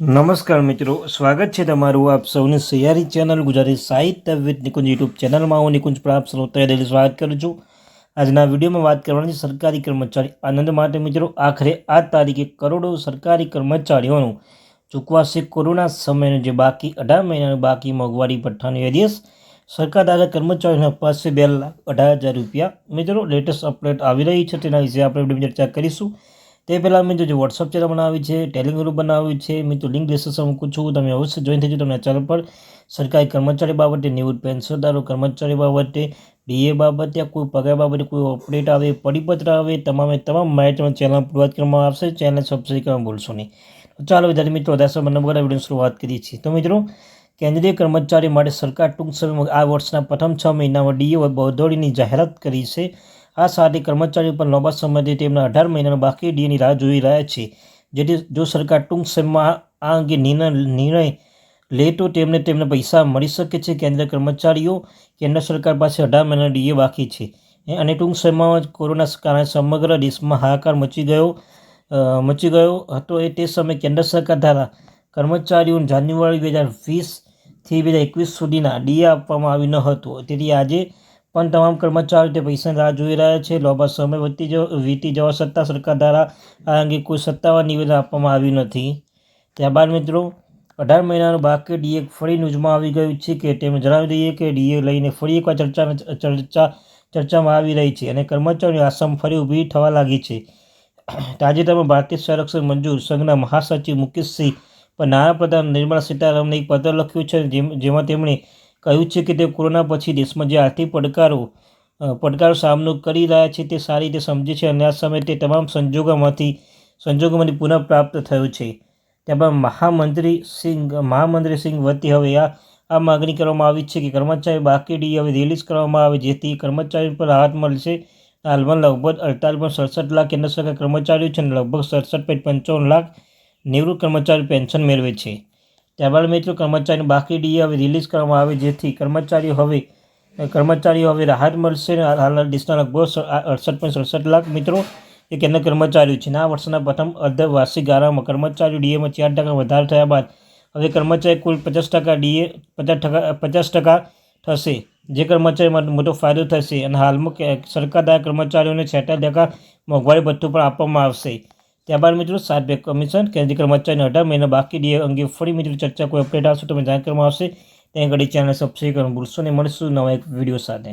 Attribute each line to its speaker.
Speaker 1: નમસ્કાર મિત્રો, સ્વાગત છે તમારું આપ સૌની સૈયારી ચેનલ ગુજરાતી સાહિત્ય વિદ નિકુંજ યુટ્યુબ ચેનલમાં હું નિકુંજ પર આપ સૌનું તહેદિલ સ્વાગત કરું છું। આજના વિડીયોમાં વાત કરવાની છે સરકારી કર્મચારી આનંદ માટે। મિત્રો, આખરે આ તારીખે કરોડો સરકારી કર્મચારીઓનું ચૂકવાશે કોરોના સમયનું જે બાકી 18 મહિનાનું બાકી મોંઘવારી ભથ્થાનો આદેશ। સરકાર દ્વારા કર્મચારીઓને અપાશે 2,18,000 રૂપિયા। મિત્રો, લેટેસ્ટ અપડેટ આવી રહી છે, તેના વિશે આપણે વિડીયોમાં ચર્ચા કરીશું। તે પહેલાં મિત્રો જે વોટ્સઅપ ચેનલ બનાવી છે, ટેલિગ્રામ ગ્રુપ બનાવ્યું છે, મિત્રો લિંક ડિસ્ક્રિપ્શનમાં મૂકું છું, તમે અવશ્ય જોઈન થઈ જજો। તમને ચેનલ પર સરકારી કર્મચારી બાબતે, નિવૃત્ત પેન્શનદારો કર્મચારી બાબતે, ડીએ બાબતે, કોઈ પગાર બાબતે કોઈ અપડેટ આવે, પરિપત્ર આવે, તમામ માહિતી ચેનલ પૂરત કરવામાં આવશે। ચેનલ સબસ્ક્રાઇબ કરવાનું ભૂલશો નહીં। તો ચાલો વિદ્યાર્થી મિત્રો, 10 નંબર વિડીયોની શરૂઆત કરીએ છીએ। તો મિત્રો, કેન્દ્રીય કર્મચારી માટે સરકાર ટૂંક સમયમાં આ વર્ષના પ્રથમ 6 મહિનામાં ડીએ વધોડીની જાહેરાત કરી છે। આ સાથે કર્મચારીઓ પણ લાંબા સમયથી તેમના 18 મહિનાના બાકી ડીએની રાહ જોઈ રહ્યા છે, જેથી જો સરકાર ટૂંક સમયમાં આ અંગે નિર્ણય લે તો તેમને પૈસા મળી શકે છે। કેન્દ્રીય કર્મચારીઓ કેન્દ્ર સરકાર પાસે 18 મહિનાનો ડીએ બાકી છે અને ટૂંક સમયમાં કોરોના કારણે સમગ્ર દેશમાં હાહાકાર મચી ગયો હતો। તે સમયે કેન્દ્ર સરકાર દ્વારા કર્મચારીઓને જાન્યુઆરી 2020થી 2021 સુધીના ડીએ આપવામાં આવ્યું ન હતું। તેથી આજે પણ તમામ કર્મચારીઓ તે પૈસાની રાહ જોઈ રહ્યા છે। લાંબા સમય વીતી જવા છતાં સરકાર દ્વારા આ અંગે કોઈ સત્તાવાર નિવેદન આપવામાં આવ્યું નથી। ત્યારબાદ મિત્રો, 18 મહિનાનું બાકી ડીએ ફરી ન્યૂઝમાં આવી ગયું છે કે તેમને જણાવી દઈએ કે ડીએ લઈને ફરી એકવાર ચર્ચામાં આવી રહી છે અને કર્મચારીઓની આસામ ફરી ઊભી થવા લાગી છે। તાજેતરમાં ભારતીય સંરક્ષણ મંજૂર સંઘના મહાસચિવ મુકેશસિંહ પર નાણાપ્રધાન નિર્મલા સીતારામને એક પત્ર લખ્યું છે, જેમાં તેમણે કહ્યું છે કે તે કોરોના પછી દેશમાં જે આર્થિક પડકારો સામનો કરી રહ્યા છે તે સારી રીતે સમજે છે અને આ સમયે તે તમામ સંજોગોમાંથી પુનઃપ્રાપ્ત થયું છે। ત્યારબાદ મહામંત્રી સિંઘ વતી હવે આ માગણી કરવામાં આવી છે કે કર્મચારી બાકી ડીએ હવે રિલીઝ કરવામાં આવે, જેથી કર્મચારીઓ પર રાહત મળશે। હાલમાં લગભગ 48.67 લાખ કેન્દ્ર સરકાર કર્મચારીઓ છે અને લગભગ 67.55 લાખ નિવૃત્ત કર્મચારીઓ પેન્શન મેળવે છે। ત્યારબાદ મિત્રો, કર્મચારીને બાકી ડીએ હવે રિલીઝ કરવામાં આવે, જેથી કર્મચારીઓ હવે રાહત મળશે। હાલ દેશના લગભગ 68.67 લાખ મિત્રો એ કેન્દ્ર કર્મચારીઓ છે। આ વર્ષના પ્રથમ અર્ધવાર્ષિક ગાળામાં કર્મચારીઓ ડીએમાં 4% વધારો થયા બાદ હવે કર્મચારી કુલ 50% ડીએ 50% થશે, જે કર્મચારી માટે મોટો ફાયદો થશે અને હાલમાં સરકાર દ્વારા કર્મચારીઓને 46% મોંઘવારી ભથ્થું પણ આપવામાં આવશે। ત્યારબાદ મિત્રો, 7 પે કમિશન કેન્દ્રીય કર્મચારીને 18 મહિના બાકી ડીએ અંગે ફરી મિત્રો ચર્ચા કોઈ અપડેટ આવશે તો જાણ કરવામાં આવશે। ત્યાં ઘડી ચેનલ સબસ્ક્રાઇબ કરવાનું ભૂલશો નહીં। મળીશું નવા એક વિડીયો સાથે।